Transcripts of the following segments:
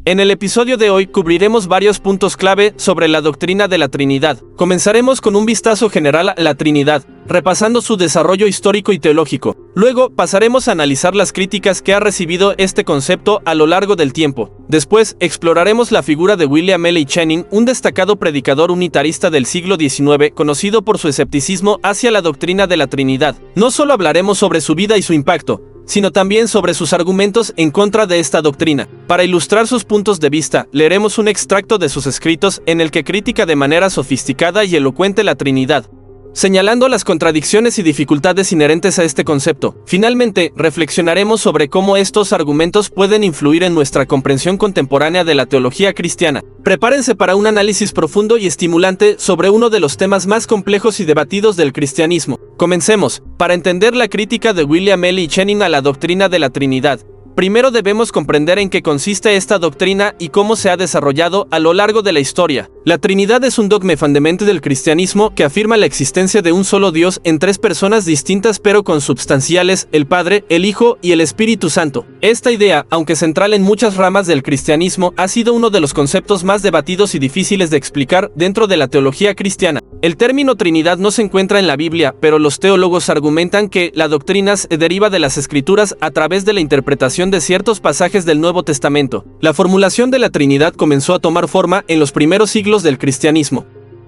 En el episodio de hoy cubriremos varios puntos clave sobre la doctrina de la Trinidad. Comenzaremos con un vistazo general a la Trinidad, repasando su desarrollo histórico y teológico. Luego pasaremos a analizar las críticas que ha recibido este concepto a lo largo del tiempo. Después exploraremos la figura de William L. Channing, un destacado predicador unitarista del siglo XIX, conocido por su escepticismo hacia la doctrina de la Trinidad. No solo hablaremos sobre su vida y su impacto, sino también sobre sus argumentos en contra de esta doctrina. Para ilustrar sus puntos de vista, leeremos un extracto de sus escritos en el que critica de manera sofisticada y elocuente la Trinidad, señalando las contradicciones y dificultades inherentes a este concepto. Finalmente, reflexionaremos sobre cómo estos argumentos pueden influir en nuestra comprensión contemporánea de la teología cristiana. Prepárense para un análisis profundo y estimulante sobre uno de los temas más complejos y debatidos del cristianismo. Comencemos. Para entender la crítica de William L. Channing a la doctrina de la Trinidad, primero debemos comprender en qué consiste esta doctrina y cómo se ha desarrollado a lo largo de la historia. La Trinidad es un dogma fundamental del cristianismo que afirma la existencia de un solo Dios en tres personas distintas pero consubstanciales: el Padre, el Hijo y el Espíritu Santo. Esta idea, aunque central en muchas ramas del cristianismo, ha sido uno de los conceptos más debatidos y difíciles de explicar dentro de la teología cristiana. El término Trinidad no se encuentra en la Biblia, pero los teólogos argumentan que la doctrina se deriva de las Escrituras a través de la interpretación de ciertos pasajes del Nuevo Testamento. La formulación de la Trinidad comenzó a tomar forma en los primeros siglos del cristianismo,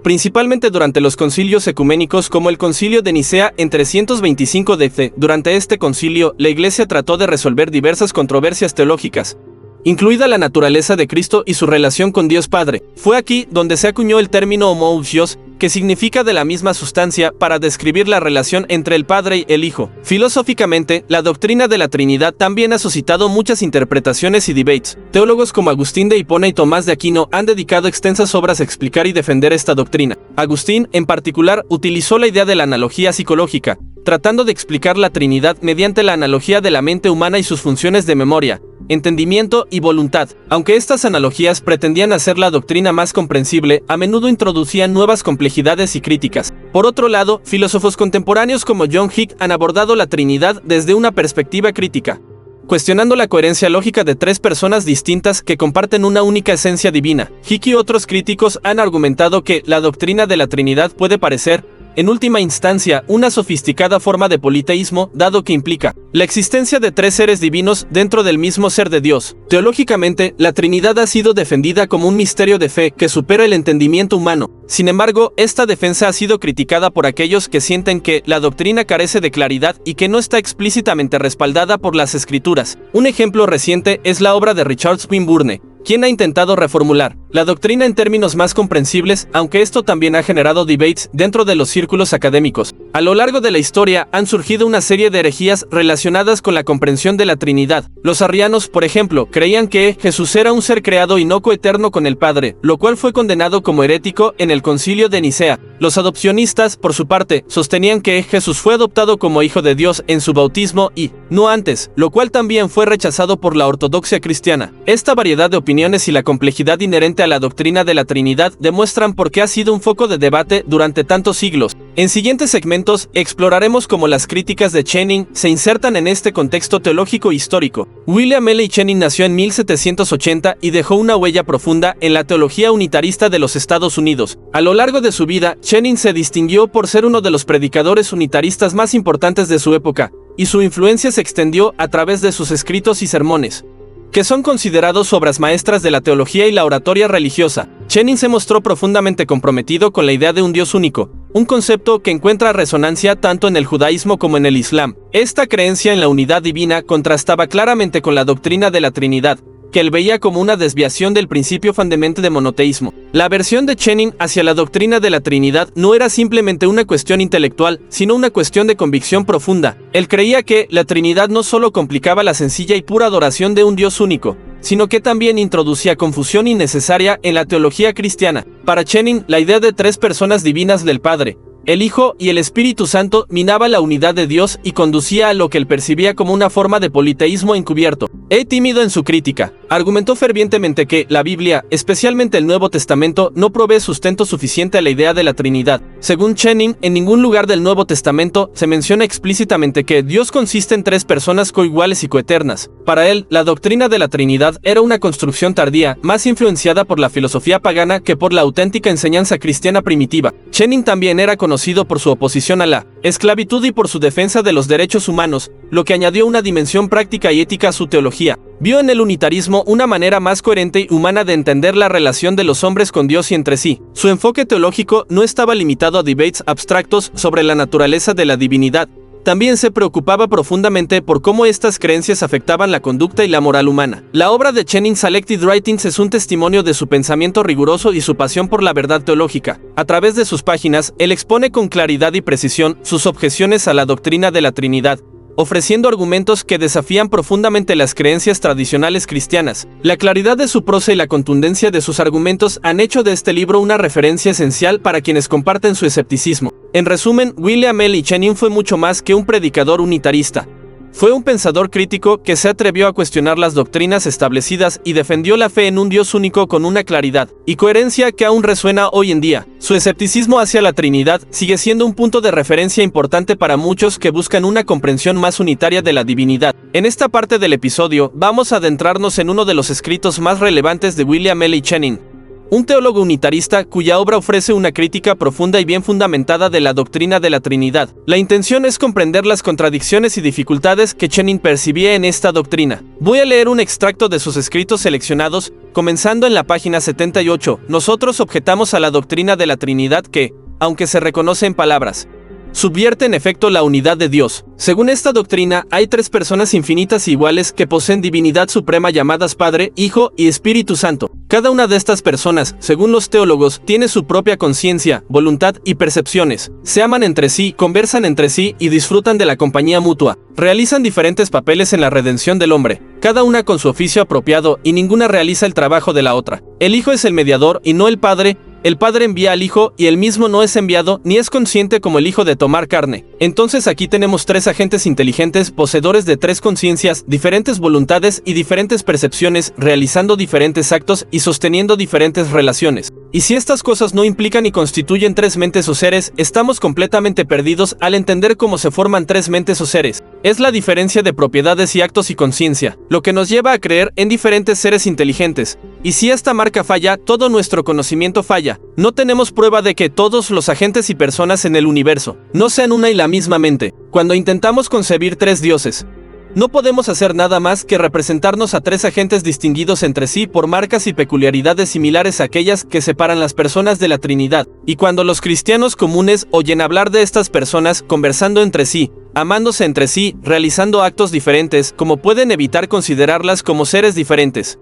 principalmente durante los concilios ecuménicos como el Concilio de Nicea en 325 d.C. Durante este concilio, la Iglesia trató de resolver diversas controversias teológicas, incluida la naturaleza de Cristo y su relación con Dios Padre. Fue aquí donde se acuñó el término homoousios, que significa de la misma sustancia, para describir la relación entre el Padre y el Hijo. Filosóficamente, la doctrina de la Trinidad también ha suscitado muchas interpretaciones y debates. Teólogos como Agustín de Hipona y Tomás de Aquino han dedicado extensas obras a explicar y defender esta doctrina. Agustín, en particular, utilizó la idea de la analogía psicológica, tratando de explicar la Trinidad mediante la analogía de la mente humana y sus funciones de memoria, entendimiento y voluntad. Aunque estas analogías pretendían hacer la doctrina más comprensible, a menudo introducían nuevas complejidades y críticas. Por otro lado, filósofos contemporáneos como John Hick han abordado la Trinidad desde una perspectiva crítica, cuestionando la coherencia lógica de tres personas distintas que comparten una única esencia divina. Hick y otros críticos han argumentado que la doctrina de la Trinidad puede parecer, en última instancia, una sofisticada forma de politeísmo, dado que implica la existencia de tres seres divinos dentro del mismo ser de Dios. Teológicamente, la Trinidad ha sido defendida como un misterio de fe que supera el entendimiento humano. Sin embargo, esta defensa ha sido criticada por aquellos que sienten que la doctrina carece de claridad y que no está explícitamente respaldada por las Escrituras. Un ejemplo reciente es la obra de Richard Swinburne, quien ha intentado reformular la doctrina en términos más comprensibles, aunque esto también ha generado debates dentro de los círculos académicos. A lo largo de la historia han surgido una serie de herejías relacionadas con la comprensión de la Trinidad. Los arrianos, por ejemplo, creían que Jesús era un ser creado y no coeterno con el Padre, lo cual fue condenado como herético en el Concilio de Nicea. Los adopcionistas, por su parte, sostenían que Jesús fue adoptado como hijo de Dios en su bautismo y no antes, lo cual también fue rechazado por la ortodoxia cristiana. Esta variedad de opiniones y la complejidad inherente a la doctrina de la Trinidad demuestran por qué ha sido un foco de debate durante tantos siglos. En siguientes segmentos exploraremos cómo las críticas de Channing se insertan en este contexto teológico histórico. William L. Channing nació en 1780 y dejó una huella profunda en la teología unitarista de los Estados Unidos. A lo largo de su vida, Channing se distinguió por ser uno de los predicadores unitaristas más importantes de su época, y su influencia se extendió a través de sus escritos y sermones, que son considerados obras maestras de la teología y la oratoria religiosa. Channing se mostró profundamente comprometido con la idea de un Dios único, un concepto que encuentra resonancia tanto en el judaísmo como en el islam. Esta creencia en la unidad divina contrastaba claramente con la doctrina de la Trinidad, que él veía como una desviación del principio fundamental de monoteísmo. La aversión de Channing hacia la doctrina de la Trinidad no era simplemente una cuestión intelectual, sino una cuestión de convicción profunda. Él creía que la Trinidad no solo complicaba la sencilla y pura adoración de un Dios único, sino que también introducía confusión innecesaria en la teología cristiana. Para Channing, la idea de tres personas divinas del Padre, El Hijo y el Espíritu Santo minaba la unidad de Dios y conducía a lo que él percibía como una forma de politeísmo encubierto. Tímido en su crítica, argumentó fervientemente que la Biblia, especialmente el Nuevo Testamento, no provee sustento suficiente a la idea de la Trinidad. Según Channing, en ningún lugar del Nuevo Testamento se menciona explícitamente que Dios consiste en tres personas coiguales y coeternas. Para él, la doctrina de la Trinidad era una construcción tardía, más influenciada por la filosofía pagana que por la auténtica enseñanza cristiana primitiva. Channing también era conocido por su oposición a la esclavitud y por su defensa de los derechos humanos, lo que añadió una dimensión práctica y ética a su teología. Vio en el unitarismo una manera más coherente y humana de entender la relación de los hombres con Dios y entre sí. Su enfoque teológico no estaba limitado a debates abstractos sobre la naturaleza de la divinidad. También se preocupaba profundamente por cómo estas creencias afectaban la conducta y la moral humana. La obra de Channing Selected Writings es un testimonio de su pensamiento riguroso y su pasión por la verdad teológica. A través de sus páginas, él expone con claridad y precisión sus objeciones a la doctrina de la Trinidad, ofreciendo argumentos que desafían profundamente las creencias tradicionales cristianas. La claridad de su prosa y la contundencia de sus argumentos han hecho de este libro una referencia esencial para quienes comparten su escepticismo. En resumen, William L. Channing fue mucho más que un predicador unitarista. Fue un pensador crítico que se atrevió a cuestionar las doctrinas establecidas y defendió la fe en un Dios único con una claridad y coherencia que aún resuena hoy en día. Su escepticismo hacia la Trinidad sigue siendo un punto de referencia importante para muchos que buscan una comprensión más unitaria de la divinidad. En esta parte del episodio, vamos a adentrarnos en uno de los escritos más relevantes de William L. Channing, un teólogo unitarista cuya obra ofrece una crítica profunda y bien fundamentada de la doctrina de la Trinidad. La intención es comprender las contradicciones y dificultades que Channing percibía en esta doctrina. Voy a leer un extracto de sus escritos seleccionados, comenzando en la página 78. Nosotros objetamos a la doctrina de la Trinidad que, aunque se reconoce en palabras, subvierte en efecto la unidad de Dios. Según esta doctrina, hay tres personas infinitas e iguales que poseen divinidad suprema llamadas Padre, Hijo y Espíritu Santo. Cada una de estas personas, según los teólogos, tiene su propia conciencia, voluntad y percepciones. Se aman entre sí, conversan entre sí y disfrutan de la compañía mutua. Realizan diferentes papeles en la redención del hombre, cada una con su oficio apropiado y ninguna realiza el trabajo de la otra. El Hijo es el mediador y no el Padre. El Padre envía al Hijo y él mismo no es enviado ni es consciente como el Hijo de tomar carne. Entonces aquí tenemos tres agentes inteligentes poseedores de tres conciencias, diferentes voluntades y diferentes percepciones, realizando diferentes actos y sosteniendo diferentes relaciones. Y si estas cosas no implican y constituyen tres mentes o seres, estamos completamente perdidos al entender cómo se forman tres mentes o seres. Es la diferencia de propiedades y actos y conciencia, lo que nos lleva a creer en diferentes seres inteligentes. Y si esta marca falla, todo nuestro conocimiento falla. No tenemos prueba de que todos los agentes y personas en el universo no sean una y la misma mente. Cuando intentamos concebir tres dioses, no podemos hacer nada más que representarnos a tres agentes distinguidos entre sí por marcas y peculiaridades similares a aquellas que separan las personas de la Trinidad. Y cuando los cristianos comunes oyen hablar de estas personas conversando entre sí, amándose entre sí, realizando actos diferentes, ¿cómo pueden evitar considerarlas como seres diferentes?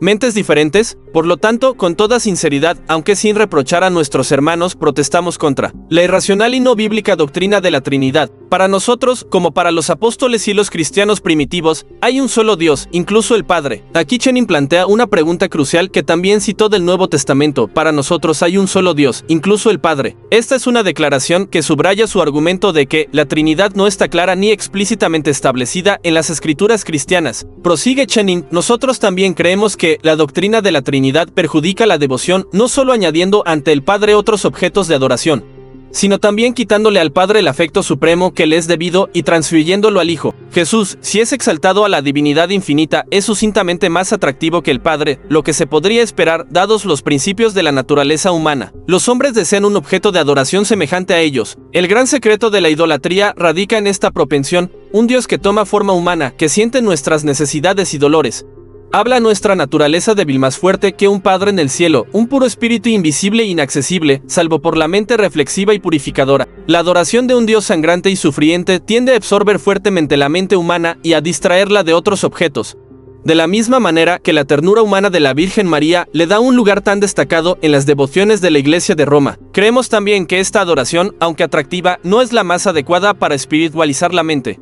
¿Mentes diferentes? Por lo tanto, con toda sinceridad, aunque sin reprochar a nuestros hermanos, protestamos contra la irracional y no bíblica doctrina de la Trinidad. Para nosotros, como para los apóstoles y los cristianos primitivos, hay un solo Dios, incluso el Padre. Aquí Channing plantea una pregunta crucial que también citó del Nuevo Testamento. Para nosotros hay un solo Dios, incluso el Padre. Esta es una declaración que subraya su argumento de que la Trinidad no está clara ni explícitamente establecida en las escrituras cristianas. Prosigue Channing, nosotros también creemos que la doctrina de la Trinidad perjudica la devoción no solo añadiendo ante el Padre otros objetos de adoración, sino también quitándole al Padre el afecto supremo que le es debido y transfiriéndolo al Hijo. Jesús, si es exaltado a la divinidad infinita, es sucintamente más atractivo que el Padre, lo que se podría esperar dados los principios de la naturaleza humana. Los hombres desean un objeto de adoración semejante a ellos. El gran secreto de la idolatría radica en esta propensión, un Dios que toma forma humana, que siente nuestras necesidades y dolores. Habla nuestra naturaleza débil más fuerte que un Padre en el cielo, un puro espíritu invisible e inaccesible, salvo por la mente reflexiva y purificadora. La adoración de un Dios sangrante y sufriente tiende a absorber fuertemente la mente humana y a distraerla de otros objetos. De la misma manera que la ternura humana de la Virgen María le da un lugar tan destacado en las devociones de la Iglesia de Roma. Creemos también que esta adoración, aunque atractiva, no es la más adecuada para espiritualizar la mente,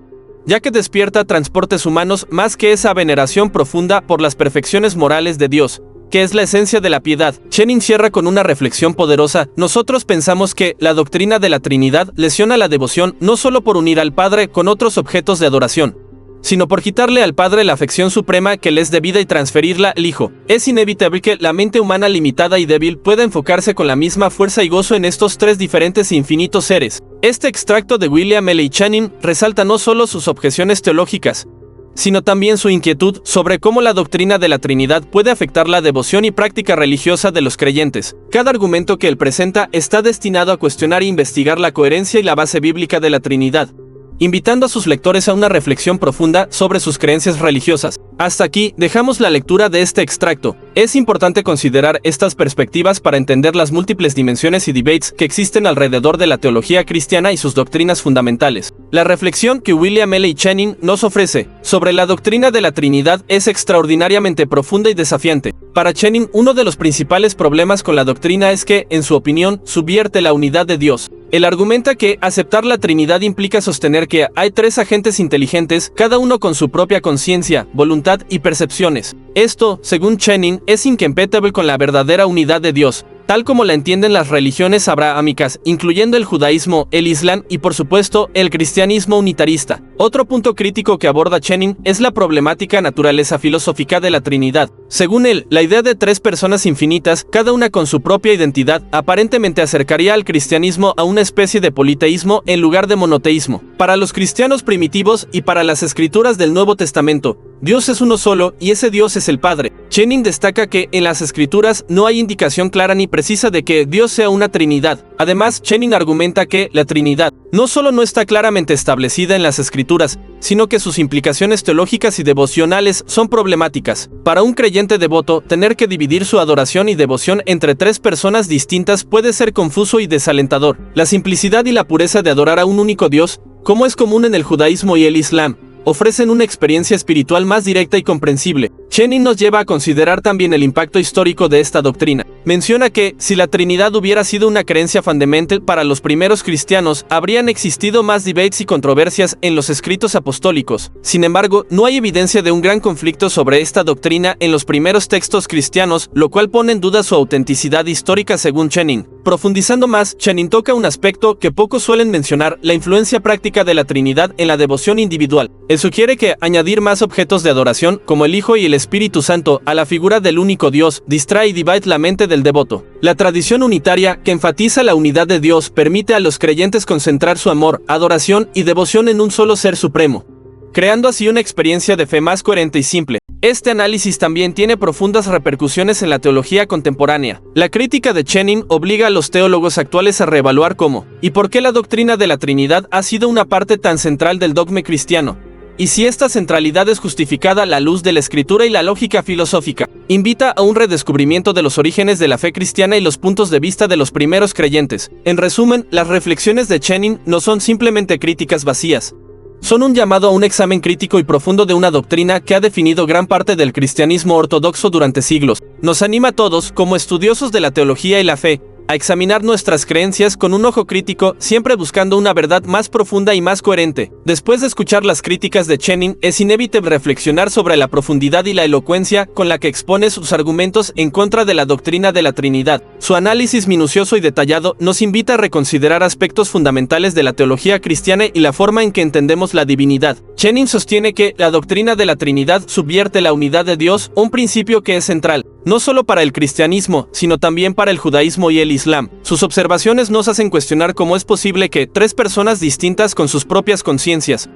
ya que despierta transportes humanos más que esa veneración profunda por las perfecciones morales de Dios, que es la esencia de la piedad. Chenin cierra con una reflexión poderosa. Nosotros pensamos que la doctrina de la Trinidad lesiona la devoción no solo por unir al Padre con otros objetos de adoración, sino por quitarle al Padre la afección suprema que le es debida y transferirla al Hijo. Es inevitable que la mente humana limitada y débil pueda enfocarse con la misma fuerza y gozo en estos tres diferentes e infinitos seres. Este extracto de William L. Channing resalta no solo sus objeciones teológicas, sino también su inquietud sobre cómo la doctrina de la Trinidad puede afectar la devoción y práctica religiosa de los creyentes. Cada argumento que él presenta está destinado a cuestionar e investigar la coherencia y la base bíblica de la Trinidad, invitando a sus lectores a una reflexión profunda sobre sus creencias religiosas. Hasta aquí dejamos la lectura de este extracto. Es importante considerar estas perspectivas para entender las múltiples dimensiones y debates que existen alrededor de la teología cristiana y sus doctrinas fundamentales. La reflexión que William L. Channing nos ofrece sobre la doctrina de la Trinidad es extraordinariamente profunda y desafiante. Para Channing, uno de los principales problemas con la doctrina es que, en su opinión, subvierte la unidad de Dios. Él argumenta que aceptar la Trinidad implica sostener que hay tres agentes inteligentes, cada uno con su propia conciencia, voluntad y percepciones. Esto, según Channing, es incompatible con la verdadera unidad de Dios, tal como la entienden las religiones abrahámicas, incluyendo el judaísmo, el islam y por supuesto el cristianismo unitarista. Otro punto crítico que aborda Channing es la problemática naturaleza filosófica de la Trinidad. Según él, la idea de tres personas infinitas, cada una con su propia identidad, aparentemente acercaría al cristianismo a una especie de politeísmo en lugar de monoteísmo. Para los cristianos primitivos y para las escrituras del Nuevo Testamento, Dios es uno solo y ese Dios es el Padre. Channing destaca que en las escrituras no hay indicación clara ni precisa de que Dios sea una Trinidad. Además, Channing argumenta que la Trinidad no solo no está claramente establecida en las escrituras, sino que sus implicaciones teológicas y devocionales son problemáticas. Para un creyente devoto, tener que dividir su adoración y devoción entre tres personas distintas puede ser confuso y desalentador. La simplicidad y la pureza de adorar a un único Dios, como es común en el judaísmo y el islam, ofrecen una experiencia espiritual más directa y comprensible. Channing nos lleva a considerar también el impacto histórico de esta doctrina. Menciona que, si la Trinidad hubiera sido una creencia fundamental para los primeros cristianos, habrían existido más debates y controversias en los escritos apostólicos. Sin embargo, no hay evidencia de un gran conflicto sobre esta doctrina en los primeros textos cristianos, lo cual pone en duda su autenticidad histórica según Channing. Profundizando más, Channing toca un aspecto que pocos suelen mencionar: la influencia práctica de la Trinidad en la devoción individual. Él sugiere que añadir más objetos de adoración, como el Hijo y el Espíritu Santo, a la figura del único Dios, distrae y divide la mente del devoto. La tradición unitaria, que enfatiza la unidad de Dios, permite a los creyentes concentrar su amor, adoración y devoción en un solo ser supremo, creando así una experiencia de fe más coherente y simple. Este análisis también tiene profundas repercusiones en la teología contemporánea. La crítica de Channing obliga a los teólogos actuales a reevaluar cómo y por qué la doctrina de la Trinidad ha sido una parte tan central del dogma cristiano, y si esta centralidad es justificada a la luz de la escritura y la lógica filosófica. Invita a un redescubrimiento de los orígenes de la fe cristiana y los puntos de vista de los primeros creyentes. En resumen, las reflexiones de Channing no son simplemente críticas vacías. Son un llamado a un examen crítico y profundo de una doctrina que ha definido gran parte del cristianismo ortodoxo durante siglos. Nos anima a todos, como estudiosos de la teología y la fe, a examinar nuestras creencias con un ojo crítico, siempre buscando una verdad más profunda y más coherente. Después de escuchar las críticas de Channing, es inevitable reflexionar sobre la profundidad y la elocuencia con la que expone sus argumentos en contra de la doctrina de la Trinidad. Su análisis minucioso y detallado nos invita a reconsiderar aspectos fundamentales de la teología cristiana y la forma en que entendemos la divinidad. Channing sostiene que la doctrina de la Trinidad subvierte la unidad de Dios, un principio que es central, no solo para el cristianismo, sino también para el judaísmo y el islam. Sus observaciones nos hacen cuestionar cómo es posible que tres personas distintas con sus propias conciencias,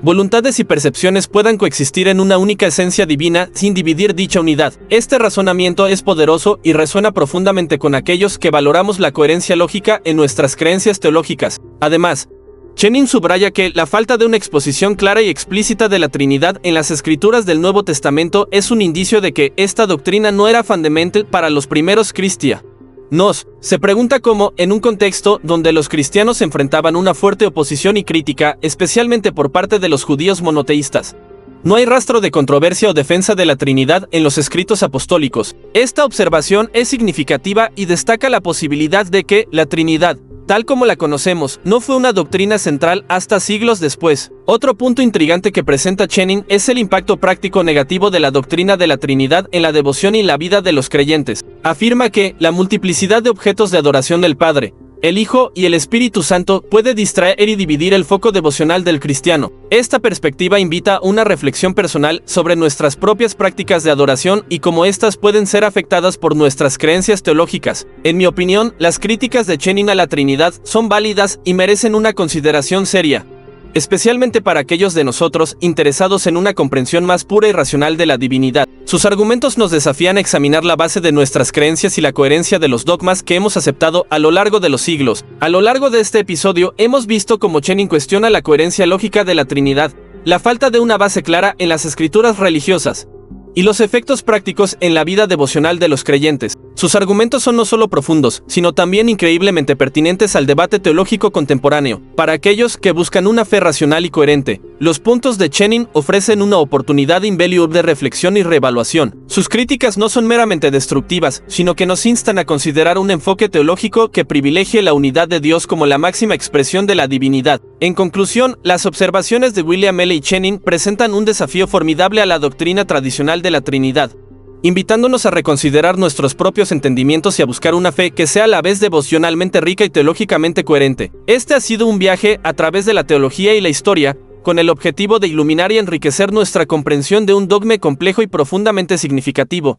voluntades y percepciones puedan coexistir en una única esencia divina sin dividir dicha unidad. Este razonamiento es poderoso y resuena profundamente con aquellos que valoramos la coherencia lógica en nuestras creencias teológicas. Además, Channing subraya que la falta de una exposición clara y explícita de la Trinidad en las escrituras del Nuevo Testamento es un indicio de que esta doctrina no era fundamental para los primeros cristianos. Se pregunta cómo, en un contexto donde los cristianos enfrentaban una fuerte oposición y crítica, especialmente por parte de los judíos monoteístas, No hay rastro de controversia o defensa de la Trinidad en los escritos apostólicos. Esta observación es significativa y destaca la posibilidad de que la Trinidad, tal como la conocemos, no fue una doctrina central hasta siglos después. Otro punto intrigante que presenta Channing es el impacto práctico negativo de la doctrina de la Trinidad en la devoción y la vida de los creyentes. Afirma que la multiplicidad de objetos de adoración del Padre, el Hijo y el Espíritu Santo puede distraer y dividir el foco devocional del cristiano. Esta perspectiva invita a una reflexión personal sobre nuestras propias prácticas de adoración y cómo éstas pueden ser afectadas por nuestras creencias teológicas. En mi opinión, las críticas de Channing a la Trinidad son válidas y merecen una consideración seria, especialmente para aquellos de nosotros interesados en una comprensión más pura y racional de la divinidad. Sus argumentos nos desafían a examinar la base de nuestras creencias y la coherencia de los dogmas que hemos aceptado a lo largo de los siglos. A lo largo de este episodio hemos visto cómo Channing cuestiona la coherencia lógica de la Trinidad, la falta de una base clara en las escrituras religiosas, y los efectos prácticos en la vida devocional de los creyentes. Sus argumentos son no solo profundos, sino también increíblemente pertinentes al debate teológico contemporáneo. Para aquellos que buscan una fe racional y coherente, los puntos de Channing ofrecen una oportunidad invaluable de reflexión y reevaluación. Sus críticas no son meramente destructivas, sino que nos instan a considerar un enfoque teológico que privilegie la unidad de Dios como la máxima expresión de la divinidad. En conclusión, las observaciones de William L. Channing presentan un desafío formidable a la doctrina tradicional de la Trinidad, invitándonos a reconsiderar nuestros propios entendimientos y a buscar una fe que sea a la vez devocionalmente rica y teológicamente coherente. Este ha sido un viaje a través de la teología y la historia, con el objetivo de iluminar y enriquecer nuestra comprensión de un dogma complejo y profundamente significativo.